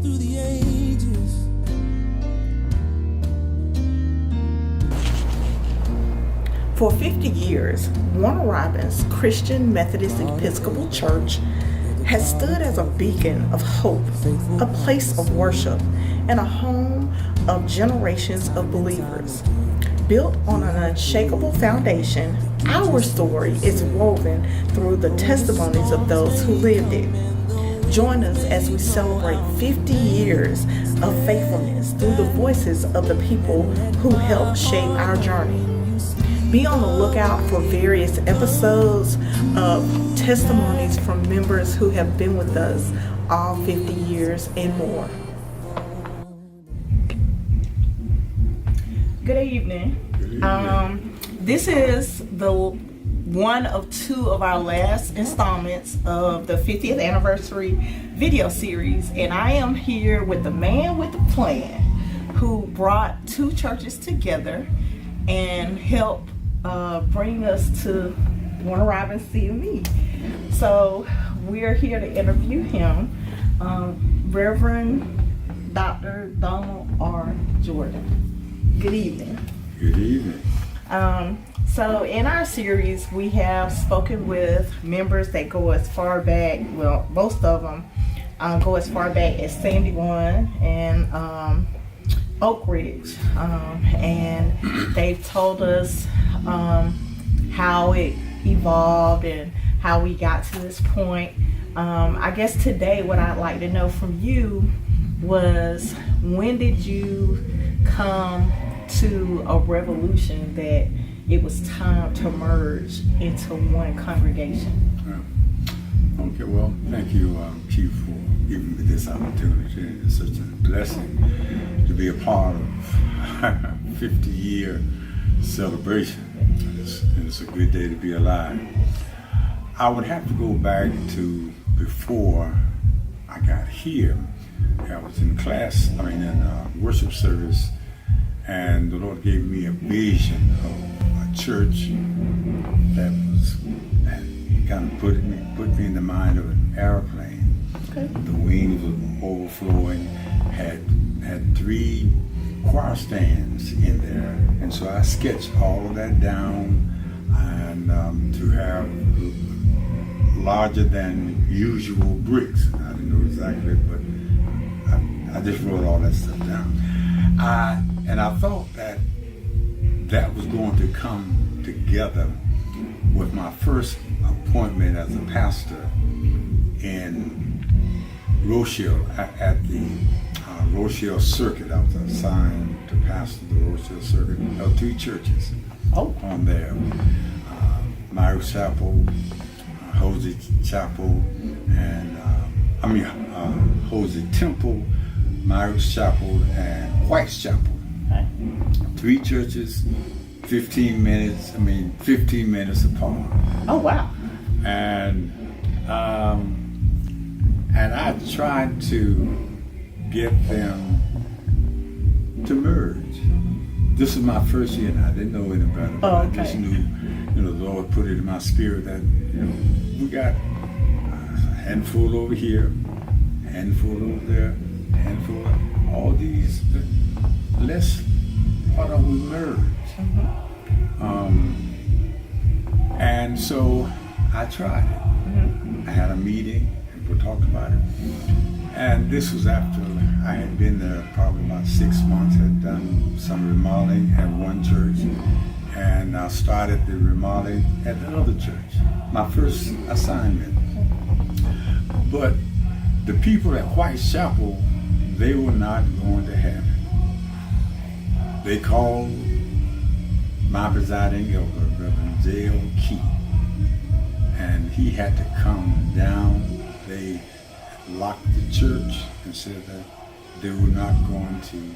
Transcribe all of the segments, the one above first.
through the ages. For 50 years, Warner Robins Christian Methodist Episcopal Church has stood as a beacon of hope, a place of worship, and a home of generations of believers. Built on an unshakable foundation, our story is woven through the testimonies of those who lived it. Join us as we celebrate 50 years of faithfulness through the voices of the people who helped shape our journey. Be on the lookout for various episodes of testimonies from members who have been with us all 50 years and more. Good evening. This is the one of two of our last installments of the 50th anniversary video series, and I am here with the man with the plan who brought two churches together and helped bring us to Warner Robins CME. So we're here to interview him, Reverend Dr. Donald R. Jordan. Good evening. Good evening. So in our series, we have spoken with members that go as far back, well, most of them go as far back as Sandy One and Oak Ridge. And they've told us how it evolved and how we got to this point. I guess today what I'd like to know from you was, when did you come to a revolution that it was time to merge into one congregation? Okay, well, thank you, Chief, for giving me this opportunity. It's such a blessing to be a part of a 50-year celebration. It's a good day to be alive. I would have to go back to before I got here. I was in class, in worship service, and the Lord gave me a vision of a church that kind of put me in the mind of an airplane. Okay. The wings were overflowing, had 3 choir stands in there, and so I sketched all of that down, and to have larger than usual bricks. I didn't know exactly, but I just wrote all that stuff down. And I thought that was going to come together with my first appointment as a pastor in Rochelle, at the Rochelle Circuit. I was assigned to pastor the Rochelle Circuit. There were 2 churches on there. Myers Chapel, Hosey Chapel, and Hosey Temple, Myers Chapel, and White's Chapel. 3 churches, 15 minutes apart. Oh, wow. And I tried to get them to merge. This was my first year, and I didn't know any better. But I just knew, the Lord put it in my spirit that, we got a handful over here, a handful over there, a handful of all these. Why don't we merge? And so I tried it. I had a meeting, and we talked about it. And this was after I had been there probably about 6 months, had done some remodeling at one church, and I started the remodeling at the other church, my first assignment. But the people at White's Chapel, they were not going to have it. They called my presiding elder, Reverend J.L. Key, and he had to come down. They locked the church and said that they were not going to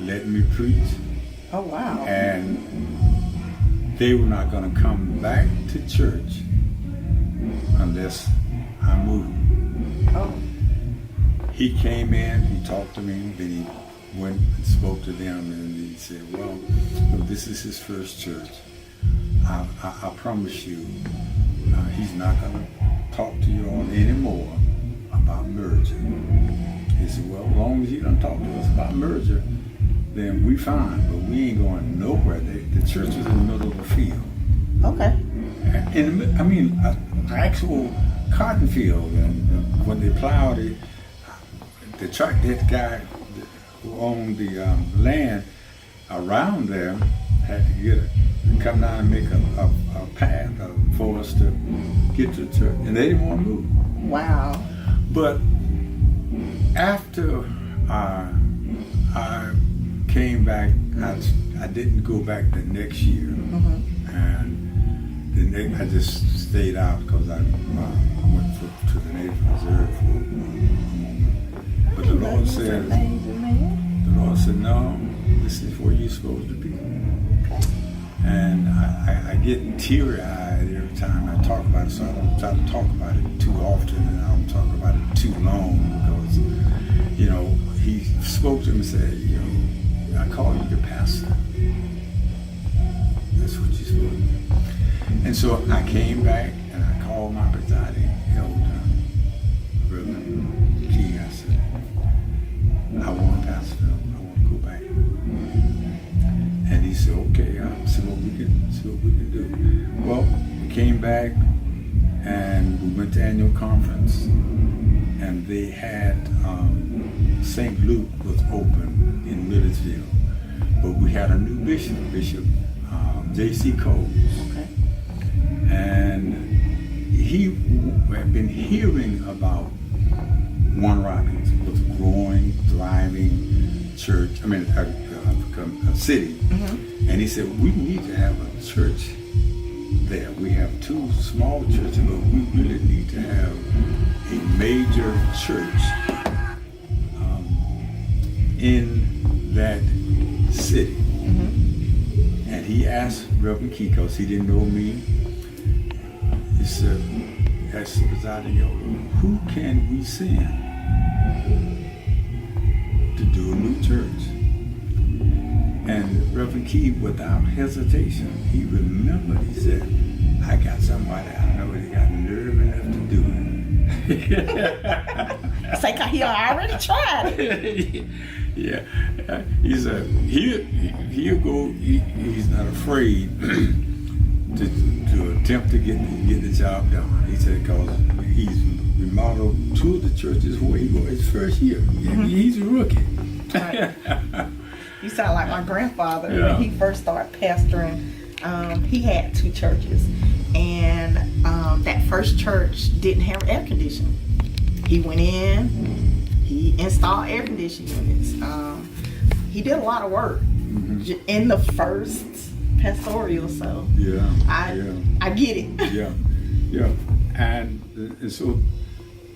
let me preach. Oh, wow. And they were not going to come back to church unless I moved. Oh. He came in, he talked to me, then he went and spoke to them, and he said, well, this is his first church. I promise you, he's not going to talk to you all anymore about merging. He He said, well, as long as you don't talk to us about merger, then we fine, but we ain't going nowhere. The church was in the middle of a field. Okay. And I mean, an actual cotton field. And when they plowed it, that guy who owned the land around there had to come down and make a path for us to get to the church. And they didn't want to move. Wow. But after I came back, I didn't go back the next year. And I just stayed out because I went to the Native Reserve for a moment. But the Lord said, no, this is where you're supposed to be. And I get teary-eyed every time I talk about it, so I don't try to talk about it too often, and I don't talk about it too long, because, he spoke to me and said, I call you the pastor. That's what you're supposed to do. And so I came back and I called my presiding elder, Reverend Key. I said, I want to pastor. I want to go back. And he said, okay, I'll see what we can do. Well, we came back and we went to annual conference, and they had St. Luke was open in Millersville, but we had a new Bishop J.C. Cole. Okay. And he had been hearing about Warner Robins was a growing, thriving church, a city. Mm-hmm. And he said, we need to have a church there. We have two small churches, but we really need to have a major church in that city. Mm-hmm. And he asked Reverend Kikos, he didn't know me. He said, as the presiding elder, who can we send to do a new church? And Reverend Key, without hesitation, he remembered, he said, I got somebody I know that got nerve enough to do it. It's like he already tried it. Yeah. He said, he'll go, he's not afraid to attempt to get the job done. He said, because he's remodeled two of the churches where he was his first year. Mm-hmm. He's a rookie. Right. You sound like my grandfather. Yeah. When he first started pastoring, he had two churches, and that first church didn't have air conditioning. He went in, he installed air conditioning units. He did a lot of work in the first pastoral, so yeah, I get it. Yeah. And so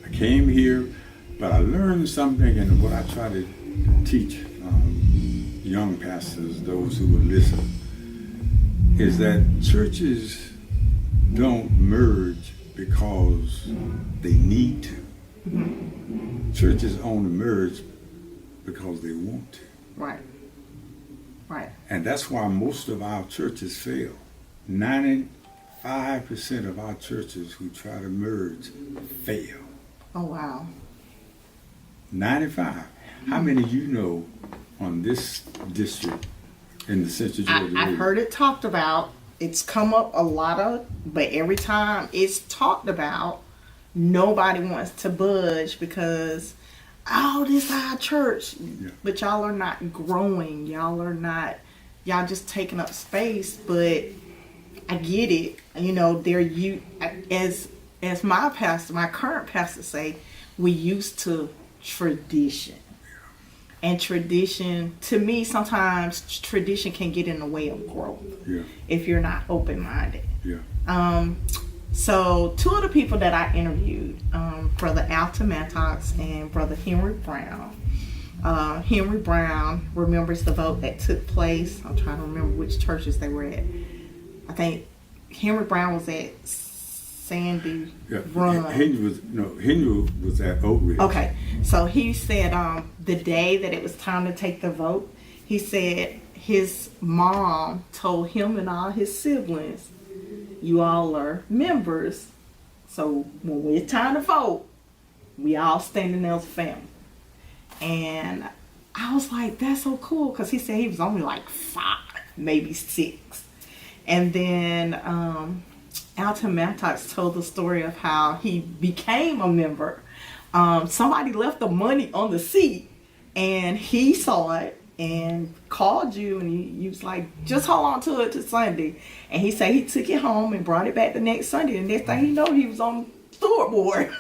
I came here, but I learned something, and what I try to teach young pastors, those who will listen, is that churches don't merge because they need to. Mm-hmm. Churches only merge because they want to. Right. And that's why most of our churches fail. 95% of our churches who try to merge fail. Oh, wow. 95. How many you know on this district in the Central Georgia area? I've heard it talked about. It's come up a lot but every time it's talked about, nobody wants to budge because, this is our church. Yeah. But y'all are not growing. Y'all just taking up space. But I get it. As my pastor, my current pastor say, we used to tradition. And tradition, to me, sometimes tradition can get in the way of growth. Yeah. If you're not open-minded. Yeah. So two of the people that I interviewed, Brother Alton Mattox and Brother Henry Brown. Henry Brown remembers the vote that took place. I'm trying to remember which churches they were at. I think Henry Brown was at Sandy Run. Henry was at Oak Ridge. Okay, so he said the day that it was time to take the vote, he said his mom told him and all his siblings, you all are members, so when it's time to vote, we all standing there as a family. And I was like, that's so cool, because he said he was only like 5, maybe 6. And then Alton Maddox told the story of how he became a member. Somebody left the money on the seat, and he saw it and called you, and he was like, just hold on to it till Sunday. And he said he took it home and brought it back the next Sunday, and next thing you know, he was on steward board.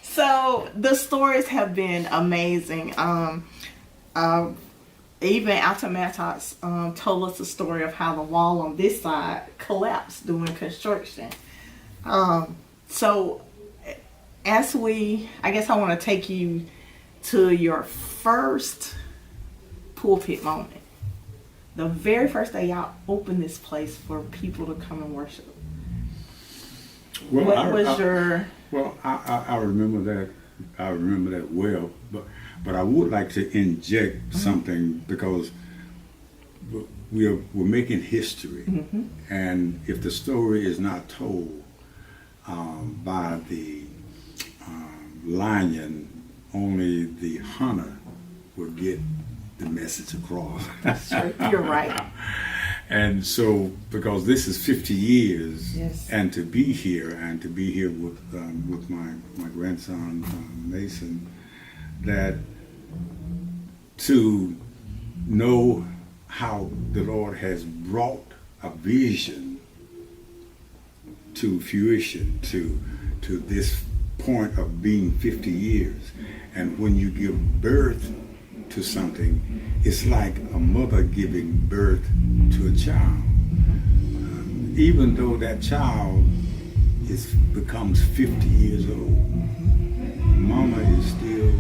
So the stories have been amazing. Even Alton Maddox told us the story of how the wall on this side collapsed during construction. So as I guess I want to take you to your first pulpit moment. The very first day y'all opened this place for people to come and worship. Well, What was your... Well, I remember that. I remember that well. But I would like to inject something, because we're making history, and if the story is not told by the lion, only the hunter will get the message across. That's true. You're right. And so, because this is 50 years, Yes. and to be here with my grandson Mason, that to know how the Lord has brought a vision to fruition, to this point of being 50 years, and when you give birth to something, it's like a mother giving birth to a child. Even though that child becomes 50 years old, mama is still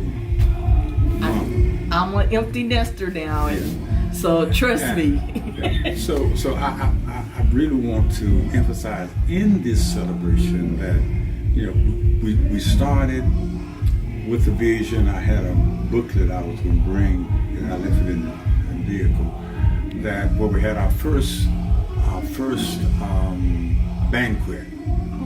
mama. I'm an empty nester now, and so trust me. So I really want to emphasize in this celebration that, we started with the vision. I had a booklet I was going to bring, and I left it in the vehicle. That where we had our first banquet,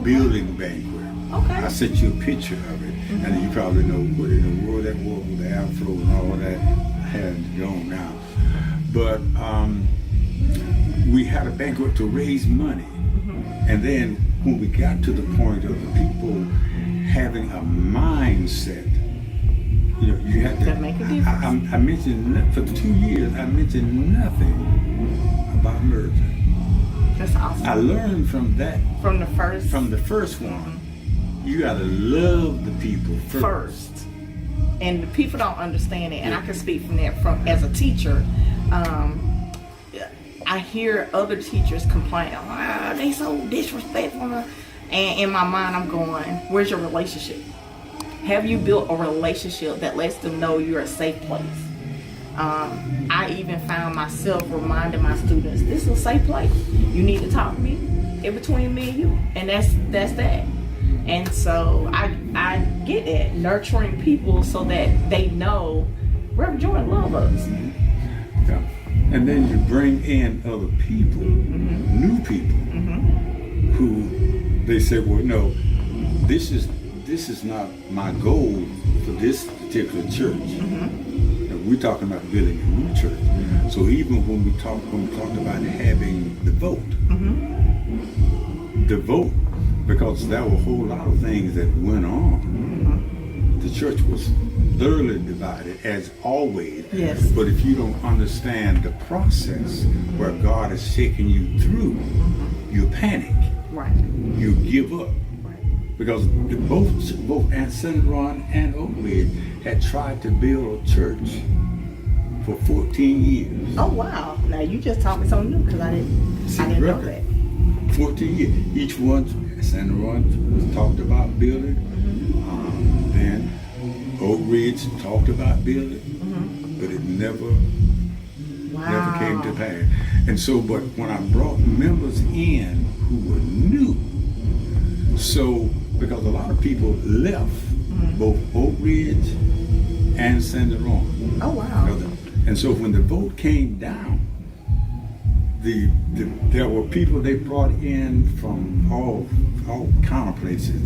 building banquet. Okay. I sent you a picture of it, and you probably know what in the world that was with the afro and all that had gone now. But we had a banquet to raise money, and then when we got to the point of the people having a mindset, you had to. That make a difference. I mentioned for 2 years. I mentioned nothing about merging. That's awesome. I learned from that. From the first. From the first one, you gotta love the people first. And the people don't understand it, and I can speak from that. As a teacher, I hear other teachers complain, they so disrespectful. And in my mind, I'm going, where's your relationship? Have you built a relationship that lets them know you're a safe place? I even found myself reminding my students, this is a safe place. You need to talk to me in between me and you. And that's that. And so I get it, nurturing people so that they know Reverend Jordan loves us. Yeah. And then you bring in other people, new people, who they say, well, no, this is not my goal for this particular church. We're talking about building a new church. So even when we talked about having the vote, because there were a whole lot of things that went on. The church was thoroughly divided, as always. Yes. But if you don't understand the process where God is taking you through, you panic. Right. You give up. Because both Ascension and Oak Ridge had tried to build a church for 14 years. Oh wow! Now you just taught me something new, because I didn't know that. 14 years. Each one, Ascension was talked about building. Then Oak Ridge talked about building, but it never came to pass. And so, but when I brought members in who were new, so because a lot of people left both Oak Ridge and San Jerome. Oh wow! And so when the vote came down, there were people they brought in from all kind of places,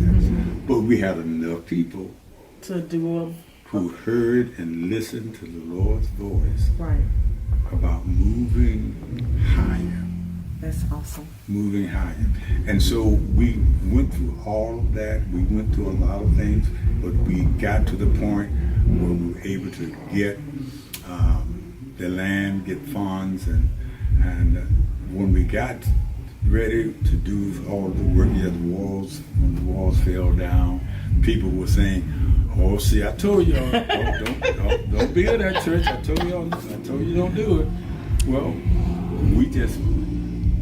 but we had enough people To do who heard and listened to the Lord's voice right. about moving higher. That's awesome. Moving higher. And so we went through all of that. We went through a lot of things, but we got to the point where we were able to get the land, get funds, and when we got ready to do all the work, when the walls fell down, people were saying, "Oh, see, I told y'all, don't build that church. I told you don't do it." Well, we just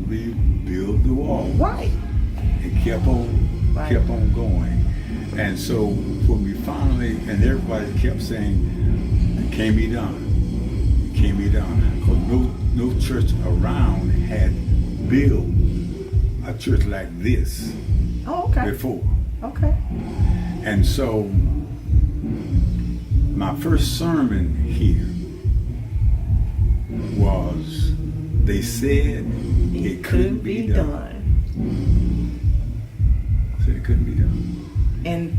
rebuilt the wall. Right. It kept on going. And so when we finally, and everybody kept saying, "It can't be done. It can't be done." Because no church around had built a church like this before. Okay. And so my first sermon here was, they said it couldn't be done. Said it couldn't be done. And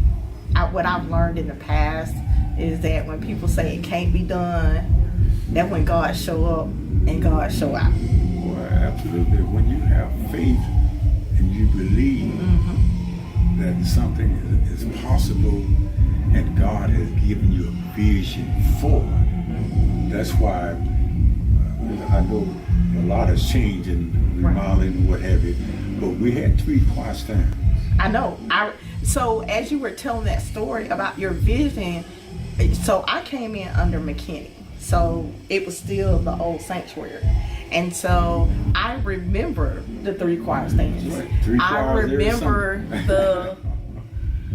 what I've learned in the past is that when people say it can't be done, that when God show up and God show out. Well, absolutely. When you have faith and you believe that something is possible and God has given you a vision for it, that's why I know a lot has changed in remodeling and what have you, but we had 3 choir stands. I know. So as you were telling that story about your vision, so I came in under McKinney. So it was still the old sanctuary. And so I remember the 3 choir stands. Right. 3 I choirs remember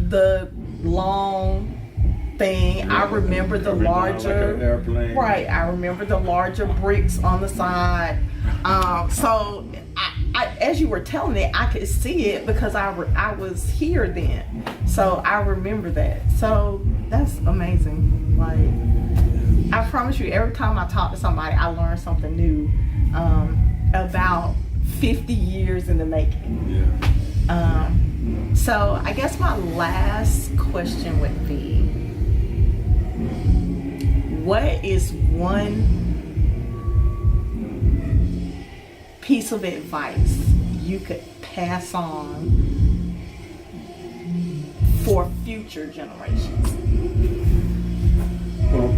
the long thing. I remember the larger, like an airplane. right? I remember the larger bricks on the side. So I, as you were telling it, I could see it because I was here then. So I remember that. So that's amazing. Like, I promise you, every time I talk to somebody, I learn something new about 50 years in the making. Yeah. So I guess my last question would be, what is one piece of advice you could pass on for future generations? Well,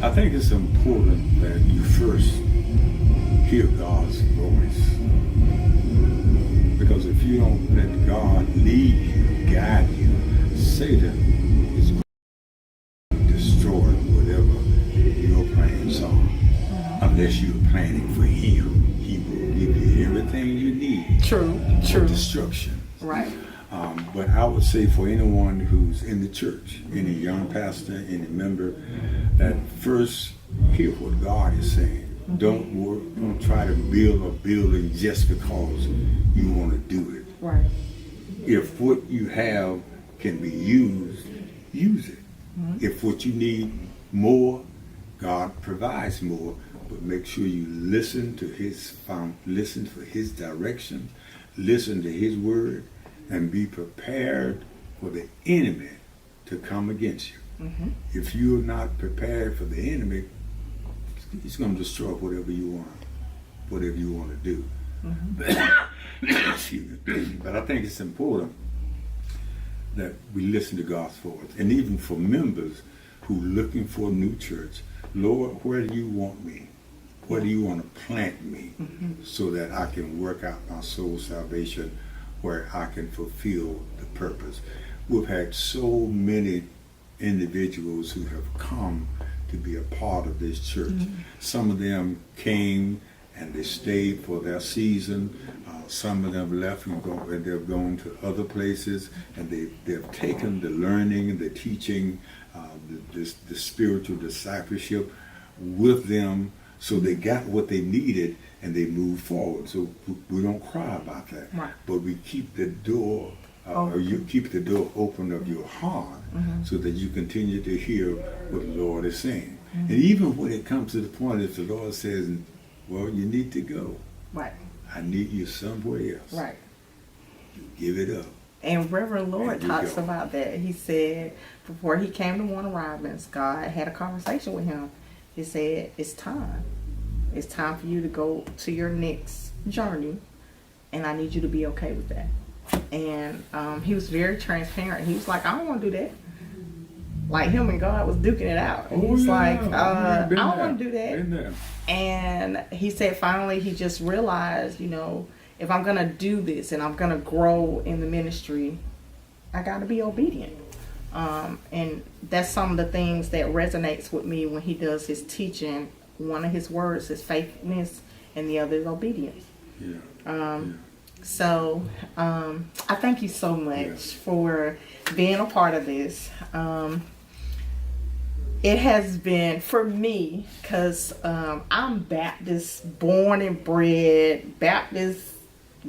I think it's important that you first hear God's voice. Because if you don't let God lead you, guide you, Satan is going to destroy whatever your plans are. Unless you're planning for him, he will give you everything you need True. for destruction. Right. But I would say for anyone who's in the church, any young pastor, any member, that first hear what God is saying. Don't try to build a building just because you want to do it. Right. If what you have can be used, use it. If what you need more, God provides more. But make sure you listen to listen for His direction, listen to His word, and be prepared for the enemy to come against you. If you're not prepared for the enemy, he's going to destroy whatever you want to do. Excuse me. But I think it's important that we listen to God's voice, and even for members who are looking for a new church. Lord, where do you want me? Where do you want to plant me so that I can work out my soul salvation, where I can fulfill the purpose? We've had so many individuals who have come to be a part of this church. Some of them came and they stayed for their season. Some of them left and they've gone to other places, and they've taken the learning, the teaching, the spiritual discipleship with them, so they got what they needed and they moved forward. So we don't cry about that, Right. but we keep the door or you keep the door open of your heart so that you continue to hear what the Lord is saying. And even when it comes to the point if the Lord says, well, you need to go. Right. I need you somewhere else. Right. Give it up. And Reverend Lord There you talks go. about that. He said before he came to Warner Robins, God had a conversation with him. He said, it's time. It's time for you to go to your next journey, and I need you to be okay with that. And he was very transparent. He was like, I don't want to do that. Like him and God was duking it out. And he's like, I don't want to do that. Been there. And he said finally he just realized, if I'm going to do this and I'm going to grow in the ministry, I got to be obedient. And that's some of the things that resonates with me when he does his teaching. One of his words is faithfulness and the other is obedience. Yeah. So I thank you so much for being a part of this. It has been, for me, because I'm Baptist, born and bred, Baptist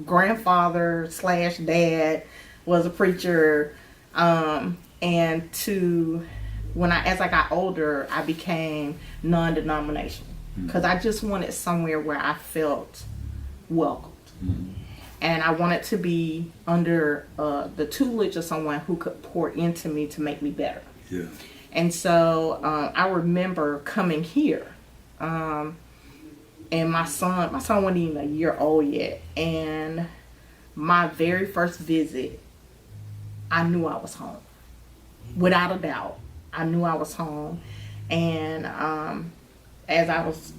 grandfather / dad was a preacher. And as I got older, I became non-denominational because I just wanted somewhere where I felt welcomed. And I wanted to be under the tutelage of someone who could pour into me to make me better. Yeah. And so I remember coming here, and my son wasn't even a year old yet. And my very first visit, I knew I was home. Without a doubt, I knew I was home. And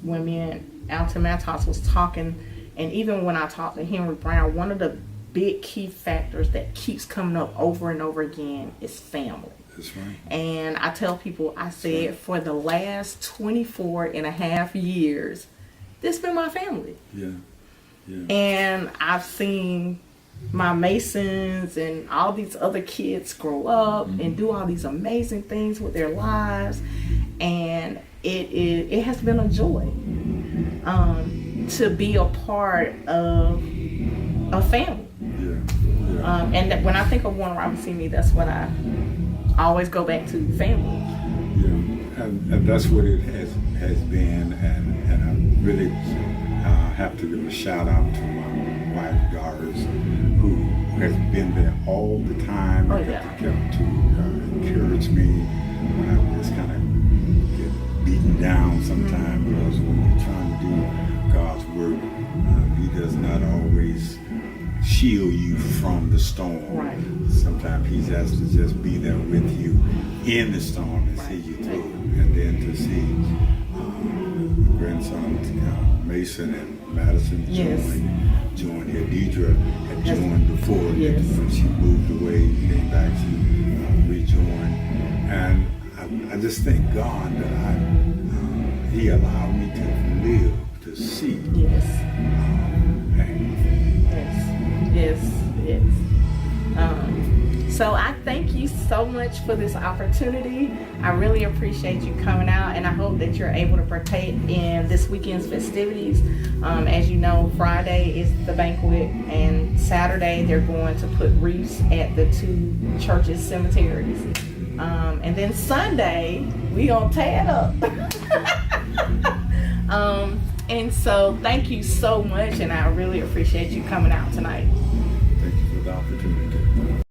when me and Alton Matos was talking, and even when I talked to Henry Brown, one of the big key factors that keeps coming up over and over again is family. That's right. And I tell people, I said, for the last 24 and a half years, this has been my family. Yeah. Yeah. And I've seen my Masons and all these other kids grow up and do all these amazing things with their lives. And it has been a joy to be a part of a family. Yeah. And when I think of Warner Robins TV, that's what I always go back to, family. Yeah, and that's what it has been, and I really have to give a shout out to my wife Doris, who has been there all the time. Oh, and yeah. kept to encourage me when I just kind of get beaten down sometimes, because when you're trying to do God's work, He does not always shield you from the storm. Right. Sometimes He has to just be there with you in the storm and see you through. And then to see grandsons Mason and Madison join here. Deidre had joined before. Yes. When she moved away, came back, she rejoined. And I just thank God that He allowed me to live to see. Yes. And Yes. So I thank you so much for this opportunity. I really appreciate you coming out, and I hope that you're able to partake in this weekend's festivities. As you know, Friday is the banquet, and Saturday they're going to put wreaths at the two churches' cemeteries. And then Sunday, we gonna tear it up. And so thank you so much, and I really appreciate you coming out tonight. thank you for the opportunity.